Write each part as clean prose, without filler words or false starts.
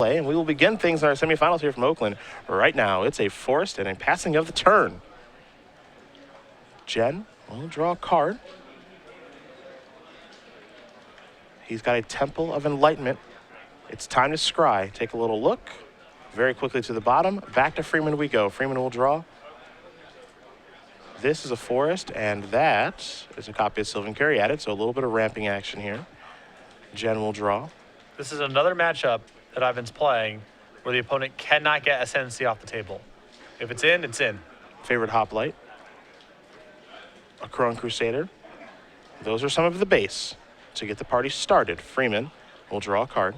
play, and we will begin things in our semifinals here from Oakland. Right now, it's a forced and a passing of the turn. Jen will draw a card. He's got a Temple of Enlightenment. It's time to scry. Take a little look. Very quickly to the bottom. Back to Freeman we go. Freeman will draw. This is a forest, and that is a copy of Sylvan Carry added, so a little bit of ramping action here. Jen will draw. This is another matchup that Ivan's playing where the opponent cannot get Ascendancy off the table. If it's in, it's in. Favorite Hoplite. A Crone Crusader. Those are some of the base. To get the party started, Freeman will draw a card.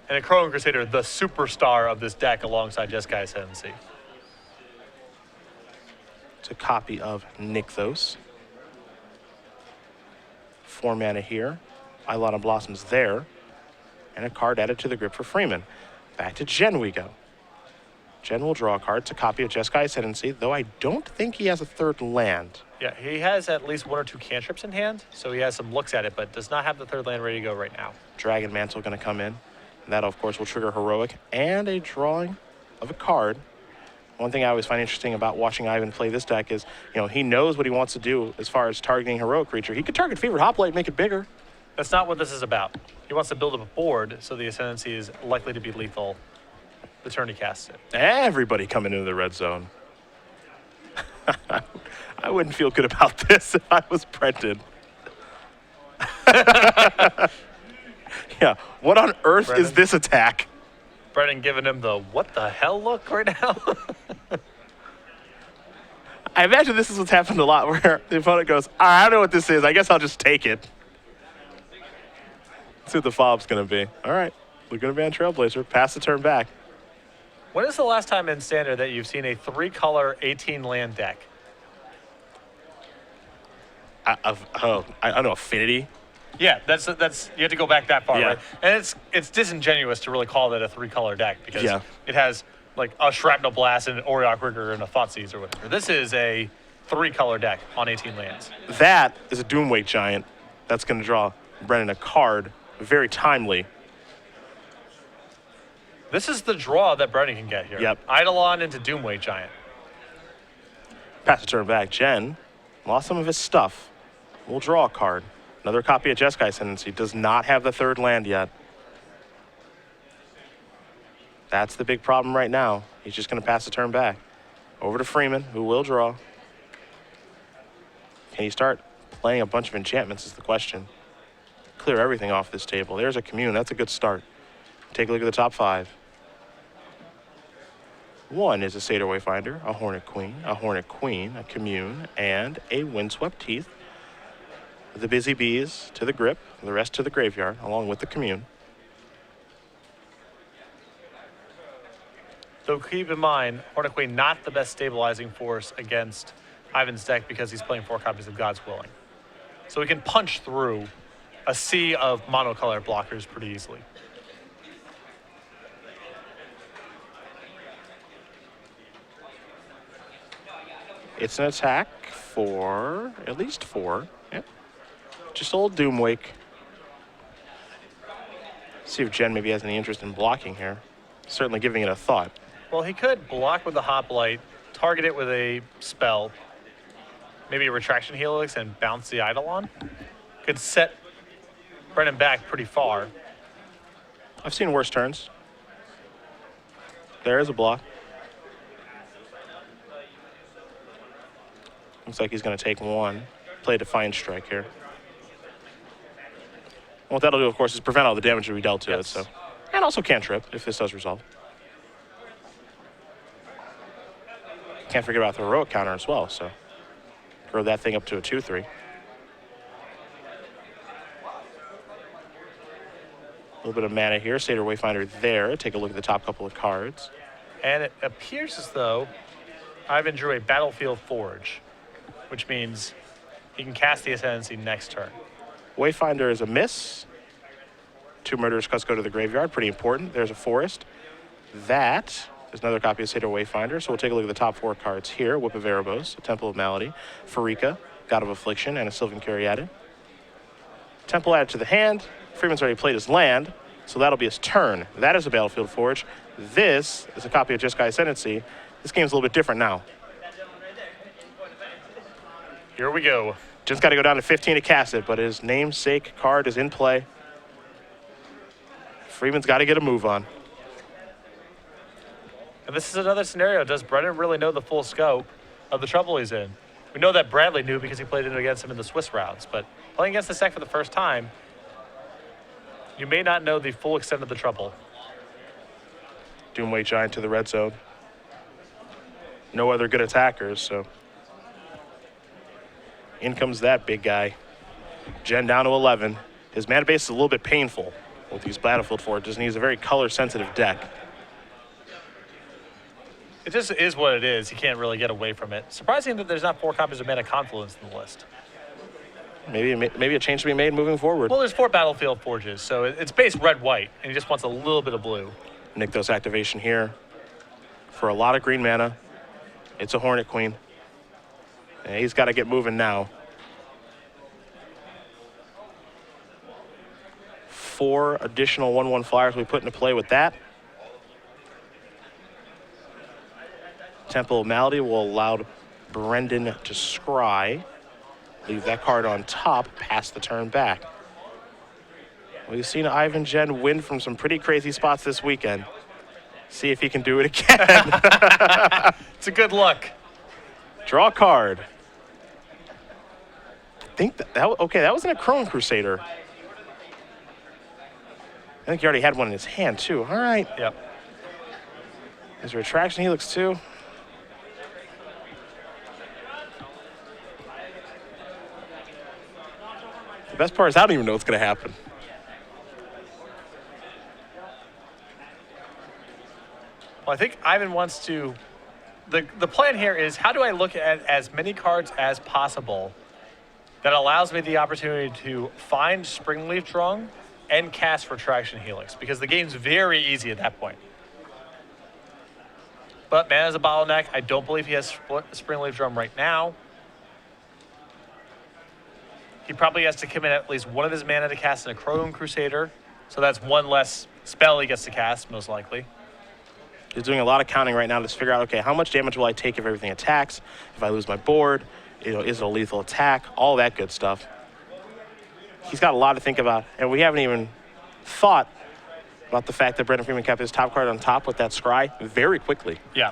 And a Crone Crusader, the superstar of this deck alongside Jeskai Ascendancy. It's a copy of Nykthos. 4 mana here. Eidolon of Blossoms there. And a card added to the grip for Freeman. Back to Jen we go. Jen will draw a card. It's a copy of Jeskai Ascendancy, though I don't think he has a third land. Yeah, he has at least 1 or 2 cantrips in hand, so he has some looks at it, but does not have the third land ready to go right now. Dragon Mantle going to come in. And that, of course, will trigger Heroic and a drawing of a card. One thing I always find interesting about watching Ivan play this deck is, he knows what he wants to do as far as targeting Heroic Creature. He could target Favorite Hoplite and make it bigger. That's not what this is about. He wants to build up a board so the Ascendancy is likely to be lethal the turn he casts it. Everybody coming into the red zone. I wouldn't feel good about this if I was Brendon. Yeah, what on earth Brendon? is this attack? Brendon giving him the what the hell look right now. I imagine this is what's happened a lot where the opponent goes, I don't know what this is. I guess I'll just take it. Let's see what the follow-up's going to be. All right, we're going to be on Trailblazer. Pass the turn back. When is the last time in Standard that you've seen a 3-color 18-land deck? I don't know, Affinity? Yeah, that's you have to go back that far, Yeah. right? And it's disingenuous to really call that a 3-color deck because it has like a Shrapnel Blast and an Auriok Rigger and a Thoughtseize or whatever. This is a 3-color deck on 18 lands. That is a Doomwake Giant that's going to draw Brendon a card. Very timely. This is the draw that Brendon can get here. Yep. Eidolon into Doomwake Giant. Pass the turn back. Jen lost some of his stuff. We'll draw a card. Another copy of Jeskai Ascendancy. Does not have the third land yet. That's the big problem right now. He's just going to pass the turn back. Over to Freeman, who will draw. Can he start playing a bunch of enchantments is the question. Clear everything off this table. There's a Commune. That's a good start. Take a look at the top 5. 1 is a Satyr Wayfinder, a Hornet Queen, a Commune, and a Windswept Teeth. The Busy Bees to the grip, the rest to the graveyard, along with the Commune. Though keep in mind, Hornet Queen not the best stabilizing force against Ivan's deck because he's playing 4 copies of God's Willing. So he can punch through a sea of monocolor blockers pretty easily. It's an attack for at least 4. Yep. Just a little Doomwake. See if Jen maybe has any interest in blocking here. Certainly giving it a thought. Well, he could block with the Hoplite, target it with a spell, maybe a Retraction Helix, and bounce the Eidolon. Could set Brendon back pretty far. I've seen worse turns. There is a block. Looks like he's going to take 1. Play a Defiant Strike here. And what that'll do, of course, is prevent all the damage that we dealt to it. So, and also cantrip, if this does resolve. Can't forget about the Heroic counter as well, so throw that thing up to a 2-3. A little bit of mana here. Satyr Wayfinder there. Take a look at the top couple of cards. And it appears as though Ivan drew a Battlefield Forge, which means he can cast the Ascendancy next turn. Wayfinder is a miss. 2 Murderous Cuts go to the graveyard. Pretty important. There's a forest. That is another copy of Satyr Wayfinder. So we'll take a look at the top 4 cards here. Whip of Erebos, a Temple of Malady, Farika, God of Affliction, and a Sylvan Caryatid. Temple added to the hand. Freeman's already played his land, So that'll be his turn. That is a Battlefield Forge. This is a copy of Jeskai Ascendancy. This game's a little bit different now. Here we go. Just got to go down to 15 to cast it, but his namesake card is in play. Freeman's got to get a move on. And this is another scenario. Does Brendon really know the full scope of the trouble he's in? We know that Bradley knew because he played it against him in the Swiss rounds, but playing against this deck for the first time, you may not know the full extent of the trouble. Doomweight Giant to the red zone. No other good attackers, so. In comes that big guy. Gen down to 11. His mana base is a little bit painful with these Battlefield Forges, and he's a very color-sensitive deck. It just is what it is. He can't really get away from it. Surprising that there's not 4 copies of Mana Confluence in the list. Maybe a change to be made moving forward. Well, there's 4 Battlefield Forges, so it's base red-white, and he just wants a little bit of blue. Nykthos activation here for a lot of green mana. It's a Hornet Queen. And he's got to get moving now. 4 additional 1/1 flyers we put into play with that. Temple of Malady will allow Brendon to scry. Leave that card on top, pass the turn back. We've seen Ivan Gen win from some pretty crazy spots this weekend. See if he can do it again. It's a good look. Draw a card. I think that wasn't a Chrome Crusader. I think he already had one in his hand too. All right. Yep. Is there Attraction Helix too? The best part is I don't even know what's going to happen. Well, I think Ivan wants to. The plan here is how do I look at as many cards as possible that allows me the opportunity to find Springleaf Drung and cast Retraction Helix, because the game's very easy at that point. But mana is a bottleneck. I don't believe he has Springleaf Drum right now. He probably has to commit at least one of his mana to cast in a Chrome Crusader, so that's one less spell he gets to cast, most likely. He's doing a lot of counting right now to figure out, okay, how much damage will I take if everything attacks? If I lose my board, is it a lethal attack? All that good stuff. He's got a lot to think about, and we haven't even thought about the fact that Brendon Freeman kept his top card on top with that scry very quickly. Yeah.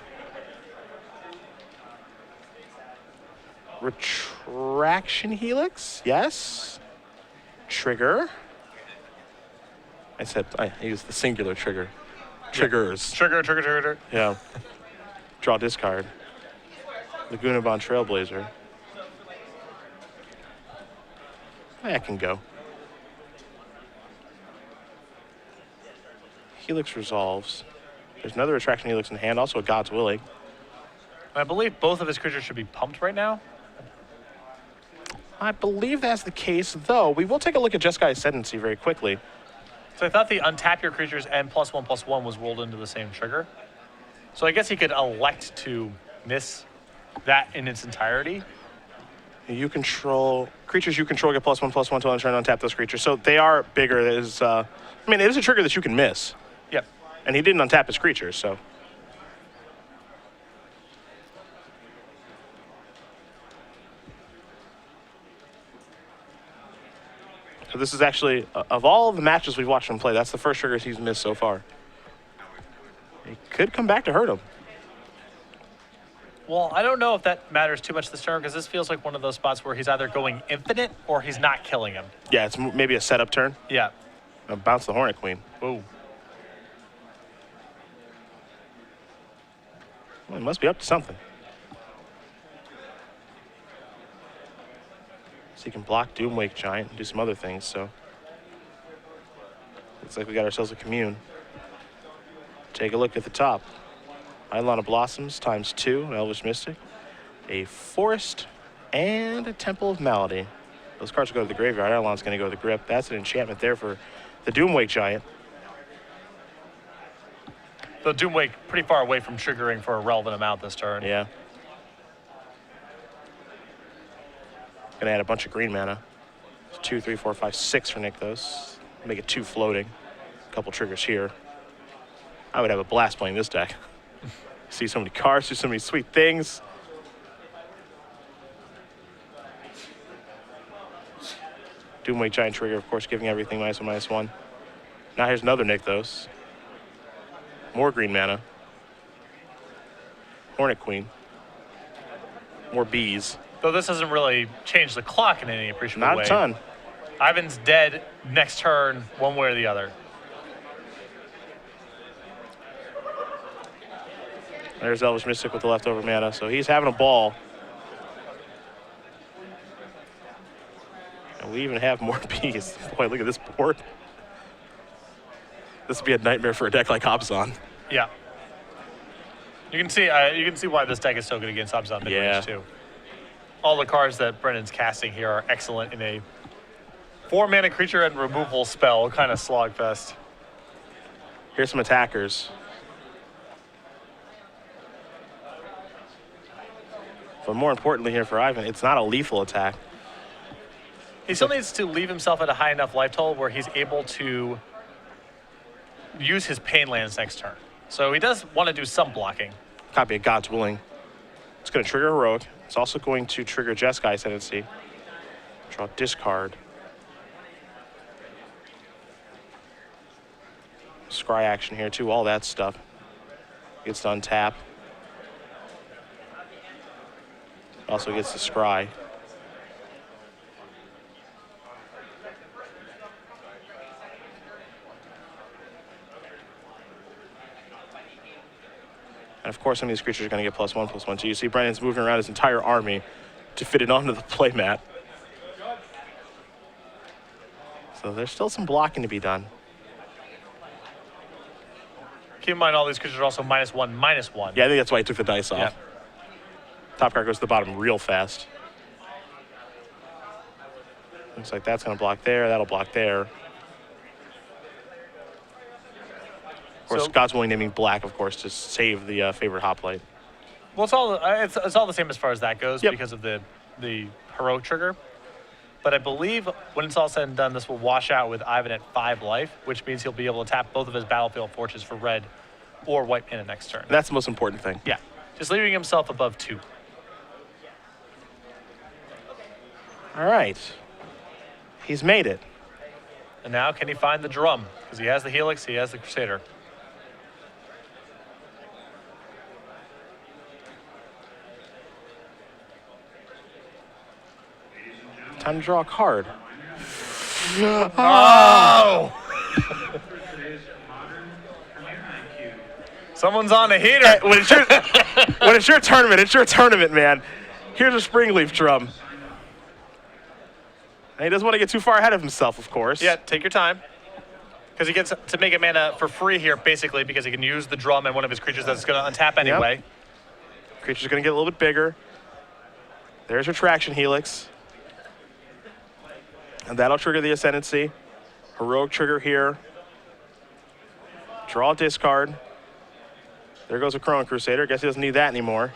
Retraction Helix, yes. Trigger. I used the singular trigger. Triggers. Trigger. Yeah. Draw discard. Laguna Bond Trailblazer. That can go. Helix resolves. There's another Attraction Helix in hand, also a God's Willing. I believe both of his creatures should be pumped right now. I believe that's the case, though. We will take a look at Jeskai Ascendancy very quickly. So I thought the untap your creatures and +1/+1 was rolled into the same trigger. So I guess he could elect to miss that in its entirety. Creatures you control get +1/+1 until end turn, untap those creatures. So they are bigger. It is a trigger that you can miss. Yep. And he didn't untap his creatures, so. So this is actually, of all the matches we've watched him play, that's the first trigger he's missed so far. He could come back to hurt him. Well, I don't know if that matters too much this turn, because this feels like one of those spots where he's either going infinite or he's not killing him. Yeah, it's maybe a setup turn. Yeah. Bounce the Hornet Queen. Ooh. Well, he must be up to something. So he can block Doomwake Giant and do some other things, so. Looks like we got ourselves a commune. Take a look at the top. Eidolon of Blossoms ×2, an Elvish Mystic, a Forest, and a Temple of Malady. Those cards will go to the graveyard. Eidolon's going to go to the grip. That's an enchantment there for the Doomwake Giant. The Doomwake pretty far away from triggering for a relevant amount this turn. Yeah. Gonna add a bunch of green mana. 2, 3, 4, 5, 6 for Nykthos. Make it 2 floating. A couple triggers here. I would have a blast playing this deck. See so many cards, do so many sweet things. Doomwake Giant trigger, of course, giving everything -1/-1. Now here's another Nykthos. More green mana. Hornet Queen. More bees. Though this doesn't really change the clock in any appreciable way. Not a ton. Ivan's dead next turn, one way or the other. There's Elvish Mystic with the leftover mana, so he's having a ball. And we even have more bees. Boy, look at this board. This would be a nightmare for a deck like Abzan. Yeah. You can see why this deck is so good against Abzan midrange too. All the cards that Brendon's casting here are excellent in a 4-mana creature and removal spell kind of slogfest. Here's some attackers. But more importantly here for Ivan, it's not a lethal attack. He still needs to leave himself at a high enough life total where he's able to use his pain lands next turn. So he does want to do some blocking. Copy of God's Willing. It's going to trigger Heroic. It's also going to trigger Jeskai Ascendancy. Draw discard. Scry action here too, all that stuff. Gets to untap. Also gets to scry. And of course, some of these creatures are going to get +1/+1. So you see Brendon's moving around his entire army to fit it onto the playmat. So there's still some blocking to be done. Keep in mind all these creatures are also -1/-1. Yeah, I think that's why he took the dice off. Yeah. Top card goes to the bottom real fast. Looks like that's going to block there. That'll block there. Of course, God's Willing naming black, of course, to save the favorite hoplite. Well, it's all the same as far as that goes because of the heroic trigger. But I believe when it's all said and done, this will wash out with Ivan at 5 life, which means he'll be able to tap both of his battlefield forces for red or white mana next turn. And that's the most important thing. Yeah, just leaving himself above 2. All right. He's made it. And now can he find the drum? Because he has the Helix, he has the Crusader. Time to draw a card. Oh! Someone's on a heater. When it's your tournament, it's your tournament, man. Here's a Springleaf Drum. And he doesn't want to get too far ahead of himself, of course. Yeah, take your time. Because he gets to make a mana for free here, basically, because he can use the drum and one of his creatures that's going to untap anyway. Yep. Creature's going to get a little bit bigger. There's Retraction Helix. And that'll trigger the Ascendancy. Heroic trigger here. Draw discard. There goes a Chrono Crusader. Guess he doesn't need that anymore.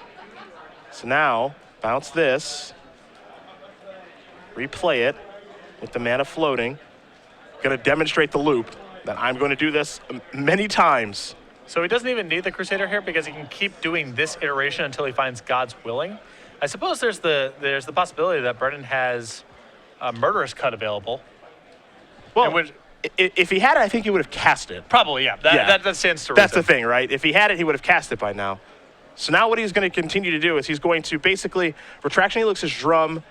So now, bounce this. Replay it with the mana floating. Going to demonstrate the loop that I'm going to do this many times. So he doesn't even need the Crusader here because he can keep doing this iteration until he finds God's Willing. I suppose there's the possibility that Brendon has a Murderous Cut available. Well, if he had it, I think he would have cast it. Probably, yeah. That stands to reason. That's the thing, right? If he had it, he would have cast it by now. So now what he's going to continue to do is he's going to basically Retraction Helix's drum.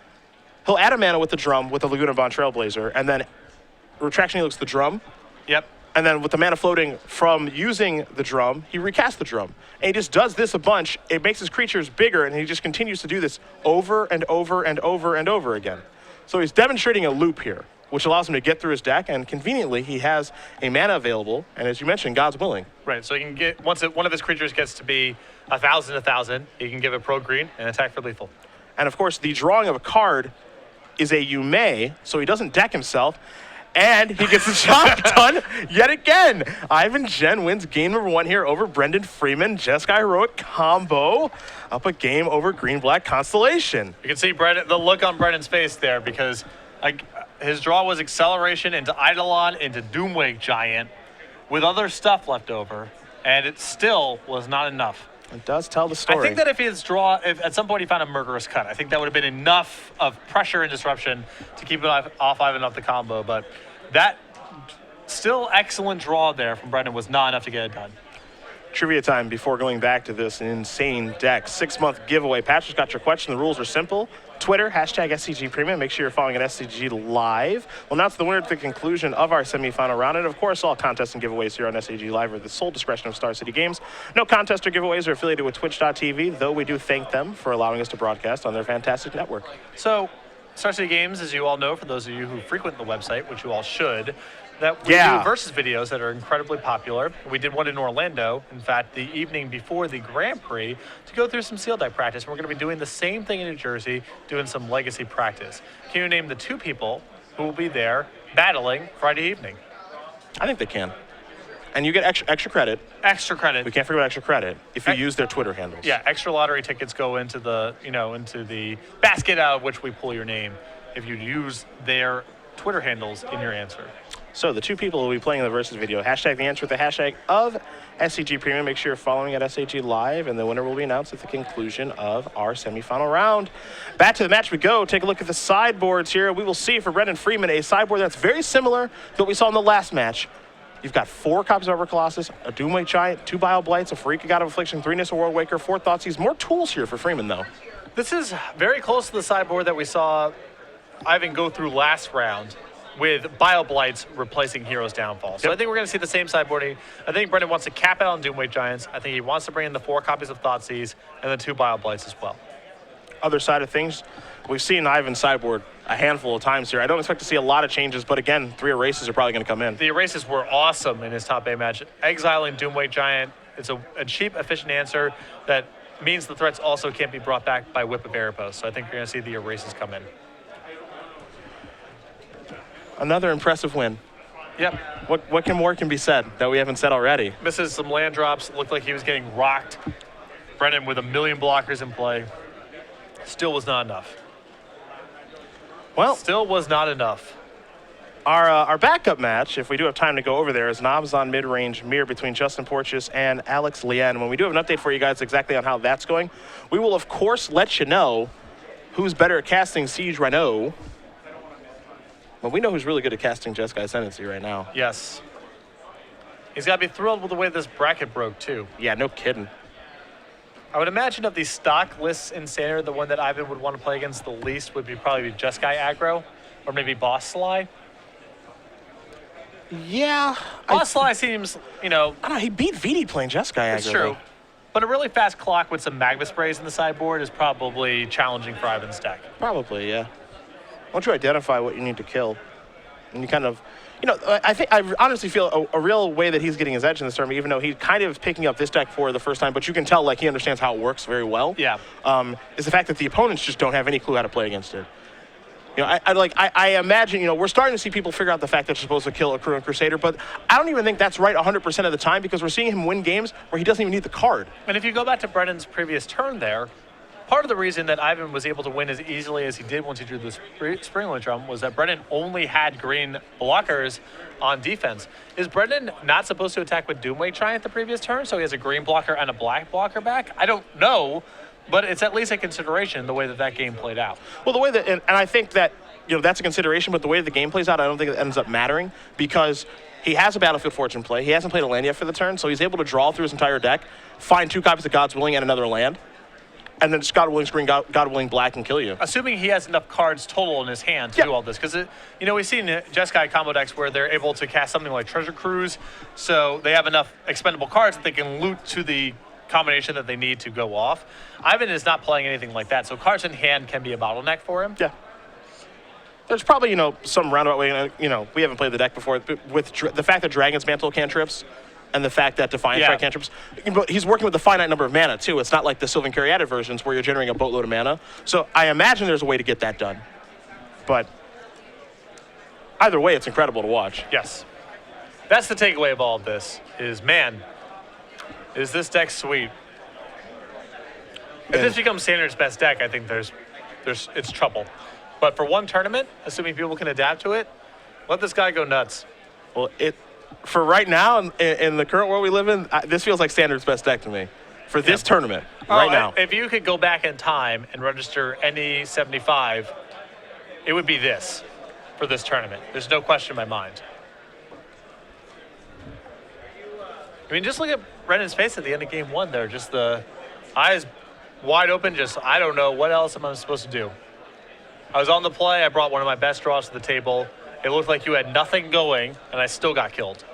He'll add a mana with the drum with the Laguna Bond Trailblazer, and then Retraction Helix the drum. Yep. And then with the mana floating from using the drum, he recasts the drum. And he just does this a bunch. It makes his creatures bigger, and he just continues to do this over and over and over and over again. So he's demonstrating a loop here, which allows him to get through his deck, and conveniently, he has a mana available, and as you mentioned, God's Willing. Right, so he can get, once one of his creatures gets to be 1,000, he can give it pro green and attack for lethal. And of course, the drawing of a card is a you may, so he doesn't deck himself, and he gets the job done yet again. Ivan Jen wins game number 1 here over Brendon Freeman. Jeskai Heroic combo up a game over Green-Black Constellation. You can see the look on Brendon's face there because his draw was Acceleration into Eidolon into Doomwake Giant. with other stuff left over, and it still was not enough. It does tell the story. I think that if at some point he found a murderous cut, I think that would have been enough of pressure and disruption to keep it off Ivan off the combo. But that still excellent draw there from Brendon was not enough to get it done. Trivia time before going back to this insane deck. 6-month giveaway. Patrick's got your question. The rules are simple. Twitter, hashtag SCG Premium. Make sure you're following at SCG Live. We'll announce the winner at the conclusion of our semifinal round. And of course, all contests and giveaways here on SCG Live are the sole discretion of Star City Games. No contests or giveaways are affiliated with Twitch.tv, though we do thank them for allowing us to broadcast on their fantastic network. So, Star City Games, as you all know, for those of you who frequent the website, which you all should, that we do versus videos that are incredibly popular. We did one in Orlando, in fact, the evening before the Grand Prix, to go through some seal deck practice. We're going to be doing the same thing in New Jersey, doing some legacy practice. Can you name the 2 people who will be there battling Friday evening? I think they can. And you get extra credit. Extra credit. We can't forget about extra credit if you use their Twitter handles. Yeah, extra lottery tickets go into the, into the basket out of which we pull your name if you use their Twitter handles in your answer. So the 2 people who will be playing in the versus video, hashtag the answer with the hashtag of SCG Premium. Make sure you're following at SCG Live, and the winner will be announced at the conclusion of our semifinal round. Back to the match we go. Take a look at the sideboards here. We will see for Brendon Freeman a sideboard that's very similar to what we saw in the last match. You've got 4 copies of Over Colossus, a Doomwake Giant, 2 Bio Blights, a Farika God of Affliction, 3 Nissa World Waker, 4 Thoughtseize. More tools here for Freeman, though. This is very close to the sideboard that we saw Ivan go through last round, with Bio Blights replacing Hero's Downfall. So I think we're going to see the same sideboarding. I think Brendon wants to cap it on Doomwake Giants. I think he wants to bring in the 4 copies of Thoughtseize and the 2 Bio Blights as well. Other side of things, we've seen Ivan's sideboard a handful of times here. I don't expect to see a lot of changes, but again, 3 erases are probably going to come in. The erases were awesome in his top 8 match. Exiling Doomwake Giant, it's a cheap, efficient answer that means the threats also can't be brought back by Whip of Erebos. So I think you're going to see the erases come in. Another impressive win. Yep. What more can be said that we haven't said already? Misses some land drops. Looked like he was getting rocked. Brendon with a million blockers in play. Still was not enough. Well, still was not enough. Our backup match, if we do have time to go over there, is Knobs on mid-range mirror between Justin Porteous and Alex Lien. When we do have an update for you guys exactly on how that's going, we will, of course, let you know who's better at casting Siege Renault. Well, we know who's really good at casting Jeskai Ascendancy right now. Yes. He's got to be thrilled with the way this bracket broke, too. Yeah, no kidding. I would imagine of the stock lists in Standard, the one that Ivan would want to play against the least would probably be Jeskai Aggro, or maybe Boss Sly. Yeah. Boss Sly seems, I don't know, he beat VD playing Jeskai Aggro. It's true. But a really fast clock with some Magma Sprays in the sideboard is probably challenging for Ivan's deck. Probably, yeah. Once you identify what you need to kill, and you kind of, I honestly feel a real way that he's getting his edge in this tournament, even though he's kind of picking up this deck for the first time, but you can tell he understands how it works very well. Yeah. Is the fact that the opponents just don't have any clue how to play against it. I imagine, we're starting to see people figure out the fact that you're supposed to kill a Crew and Crusader, but I don't even think that's right 100% of the time because we're seeing him win games where he doesn't even need the card. And if you go back to Brendon's previous turn there, part of the reason that Ivan was able to win as easily as he did once he drew the Springland Drum was that Brendon only had green blockers on defense. Is Brendon not supposed to attack with Doomwake Giant the previous turn, so he has a green blocker and a black blocker back? I don't know, but it's at least a consideration the way that game played out. Well, the way that, and I think that, that's a consideration, but the way the game plays out, I don't think it ends up mattering because he has a Battlefield Fortune play. He hasn't played a land yet for the turn, so he's able to draw through his entire deck, find 2 copies of God's Willing and another land, and then just God Willing Screen, God Willing Black and kill you. Assuming he has enough cards total in his hand to do all this. Because, we've seen Jeskai combo decks where they're able to cast something like Treasure Cruise, so they have enough expendable cards that they can loot to the combination that they need to go off. Ivan is not playing anything like that, so cards in hand can be a bottleneck for him. Yeah. There's probably, some roundabout way, we haven't played the deck before, but with the fact that Dragon's Mantle cantrips, and the fact that Defiant Strike cantrips, but he's working with a finite number of mana too. It's not like the Sylvan Caryatid versions where you're generating a boatload of mana. So I imagine there's a way to get that done. But either way, it's incredible to watch. Yes. That's the takeaway of all of this is, man, is this deck sweet. If this becomes Standard's best deck, I think it's trouble. But for one tournament, assuming people can adapt to it, let this guy go nuts. Well, for right now, in the current world we live in, this feels like Standard's best deck to me. For this tournament, right now. If you could go back in time and register any 75, it would be this for this tournament. There's no question in my mind. I mean, just look at Brendon's face at the end of game one there. Just the eyes wide open, just, I don't know, what else am I supposed to do? I was on the play. I brought one of my best draws to the table. It looked like you had nothing going, and I still got killed.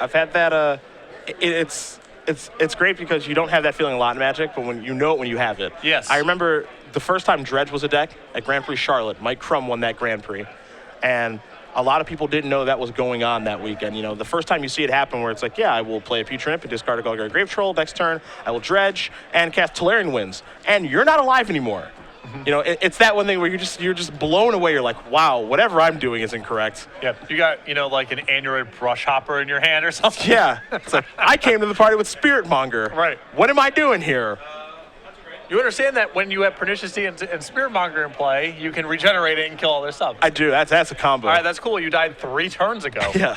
I've had that. It's great because you don't have that feeling a lot in Magic, but when you know it when you have it. Yes. I remember the first time Dredge was a deck at Grand Prix Charlotte. Mike Crum won that Grand Prix, and a lot of people didn't know that was going on that weekend. You know, the first time you see it happen where it's like, yeah, I will play a Future Imp and discard a Golgari Grave Troll. Next turn, I will Dredge and cast Tolarian Winds. And you're not alive anymore. Mm-hmm. You know, it's that one thing where you're just blown away. You're like, wow, whatever I'm doing is incorrect. Yeah, you got, like an Aneroid Brush Hopper in your hand or something. Yeah. It's like, I came to the party with Spirit Monger. Right. What am I doing here? You understand that when you have Pernicious Deed and Spirit Monger in play, you can regenerate it and kill all their subs. I do. That's a combo. All right, that's cool. You died 3 turns ago. Yeah.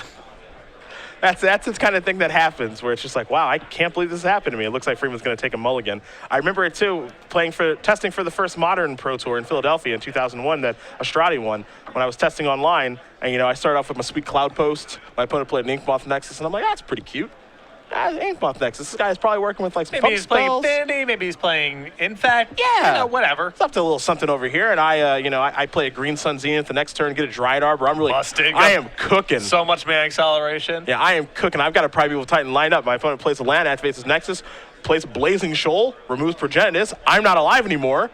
That's the kind of thing that happens where it's just like, wow, I can't believe this happened to me. It looks like Freeman's going to take a mulligan. I remember it too, testing for the first Modern Pro Tour in Philadelphia in 2001 that Estradi won. When I was testing online, and I started off with my sweet Cloud Post. My opponent played an Inkmoth Nexus, and I'm like, that's pretty cute. Inkmoth Nexus. This guy's probably working with like some maybe he's playing spells. Infinity, maybe he's playing Infect. Yeah, whatever. It's up to a little something over here, and I play a Green Sun Zenith the next turn, get a Dryad Arbor. I'm really busting. I am cooking. So much mana acceleration. Yeah, I am cooking. I've got a Primeval Titan lined up. My opponent plays a land, activates his Nexus, plays a Blazing Shoal, removes Progenitus. I'm not alive anymore.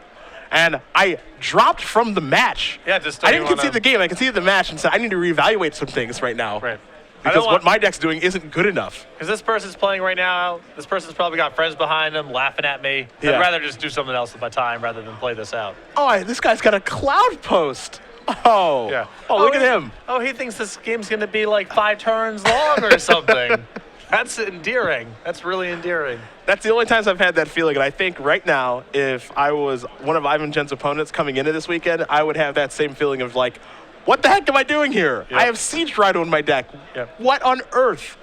And I dropped from the match. Yeah, just I didn't concede the game. I conceded the match and said I need to reevaluate some things right now. Right. Because what my deck's doing isn't good enough. Because this person's playing right now. This person's probably got friends behind them laughing at me. Yeah. I'd rather just do something else with my time rather than play this out. Oh, this guy's got a Cloud Post. Oh. Yeah. Oh, look at him. Oh, he thinks this game's going to be like 5 turns long or something. That's endearing. That's really endearing. That's the only times I've had that feeling. And I think right now, if I was one of Ivan Jen's opponents coming into this weekend, I would have that same feeling of like, what the heck am I doing here? Yep. I have Siege Rhino in my deck. Yep. What on earth?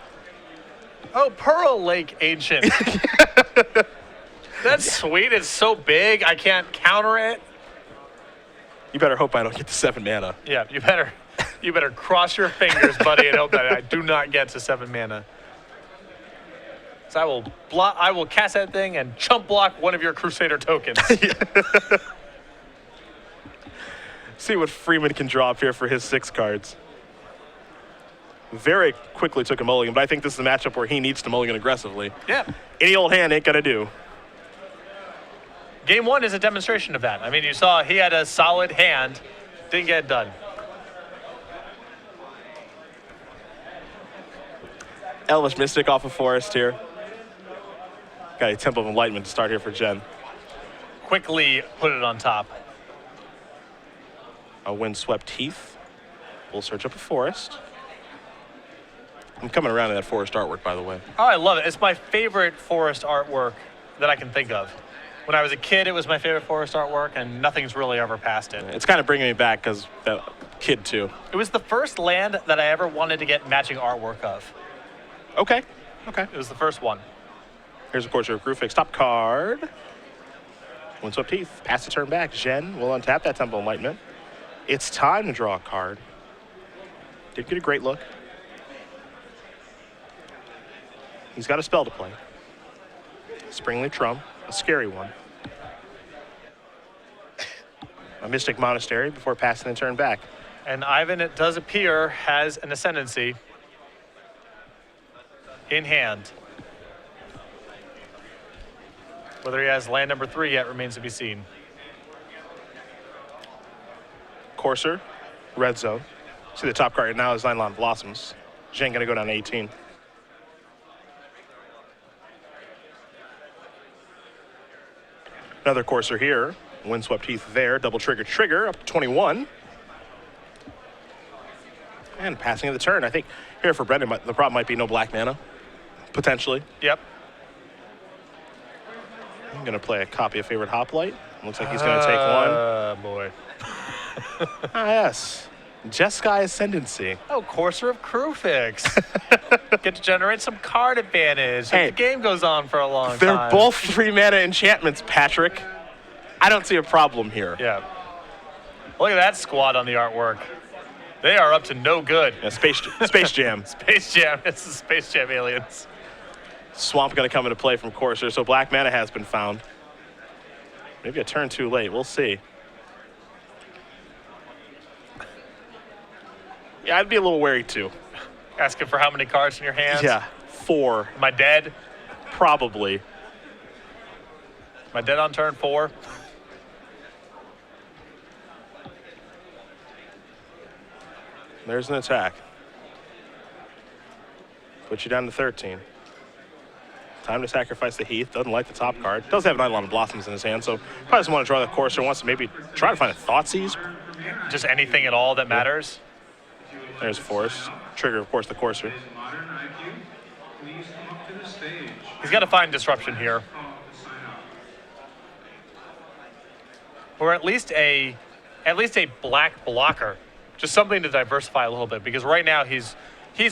Oh, Pearl Lake Ancient. That's sweet. It's so big, I can't counter it. You better hope I don't get to 7 mana. Yeah, you better cross your fingers, buddy, and hope that I do not get to 7 mana. So I will cast that thing and chump block one of your Crusader tokens. See what Freeman can draw up here for his 6 cards. Very quickly took a mulligan, but I think this is a matchup where he needs to mulligan aggressively. Yeah. Any old hand ain't gonna do. Game 1 is a demonstration of that. I mean, you saw he had a solid hand, didn't get it done. Elvish Mystic off of Forest here. Got a Temple of Enlightenment to start here for Jen. Quickly put it on top. A Windswept Heath. We'll search up a forest. I'm coming around to that forest artwork, by the way. Oh, I love it. It's my favorite forest artwork that I can think of. When I was a kid, it was my favorite forest artwork, and nothing's really ever passed it. It's kind of bringing me back because kid too. It was the first land that I ever wanted to get matching artwork of. Okay. It was the first one. Here's a Courtier of Grufix. Top card. Windswept Heath. Pass the turn back. Jen will untap that Temple of Enlightenment. It's time to draw a card. Did get a great look. He's got a spell to play. Springleaf Trump, a scary one. A Mystic Monastery before passing the turn back. And Ivan, it does appear, has an ascendancy in hand. Whether he has land number 3 yet remains to be seen. Courser, red zone. See the top card right now is Nylon Blossoms. Jen gonna go down to 18. Another Courser here. Windswept Heath there. Double trigger up to 21. And passing of the turn. I think here for Brendon, the problem might be no black mana, potentially. Yep. I'm gonna play a copy of Favorite Hoplite. Looks like he's gonna take one. Boy. Ah, yes. Jeskai Ascendancy. Oh, Courser of Crewfix. Get to generate some card advantage. Hey, the game goes on for a long They're time. both 3-mana enchantments, Patrick. I don't see a problem here. Yeah. Look at that squad on the artwork. They are up to no good. Yeah, Space Jam. Space Jam. It's the Space Jam aliens. Swamp going to come into play from Courser, so black mana has been found. Maybe a turn too late. We'll see. Yeah, I'd be a little wary too. Asking for how many cards in your hands? Yeah, 4. Am I dead? Probably. Am I dead on turn 4? There's an attack. Put you down to 13. Time to sacrifice the Heath. Doesn't like the top card. Does have an Eidolon of Blossoms in his hand, so probably doesn't want to draw the Courser. Wants to maybe try to find a Thoughtseize. Just anything at all that matters? There's Force. Trigger, of course, the Courser. He's got to find disruption here. Or at least a black blocker. Just something to diversify a little bit, because right now he's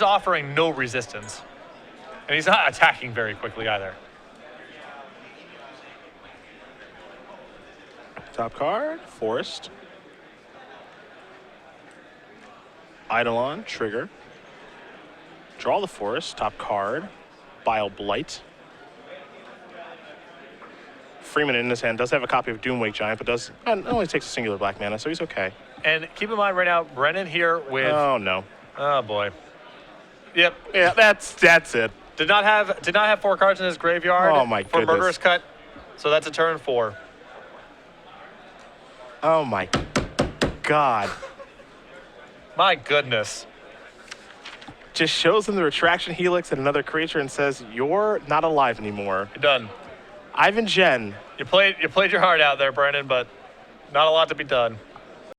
offering no resistance. And he's not attacking very quickly either. Top card, Forest. Eidolon, trigger. Draw the Forest, top card. Bile Blight. Freeman in his hand does have a copy of Doomwake Giant, but it only takes a singular black mana, so he's okay. And keep in mind right now, Brendon here with... Oh, no. Oh, boy. Yep. Yeah, that's it. Did not have 4 cards in his graveyard for goodness. Murderous Cut, so that's a turn 4. Oh, my God. My goodness. Just shows him the Retraction Helix and another creature and says, you're not alive anymore. You're done. Ivan Jen. You played your heart out there, Brendon, but not a lot to be done.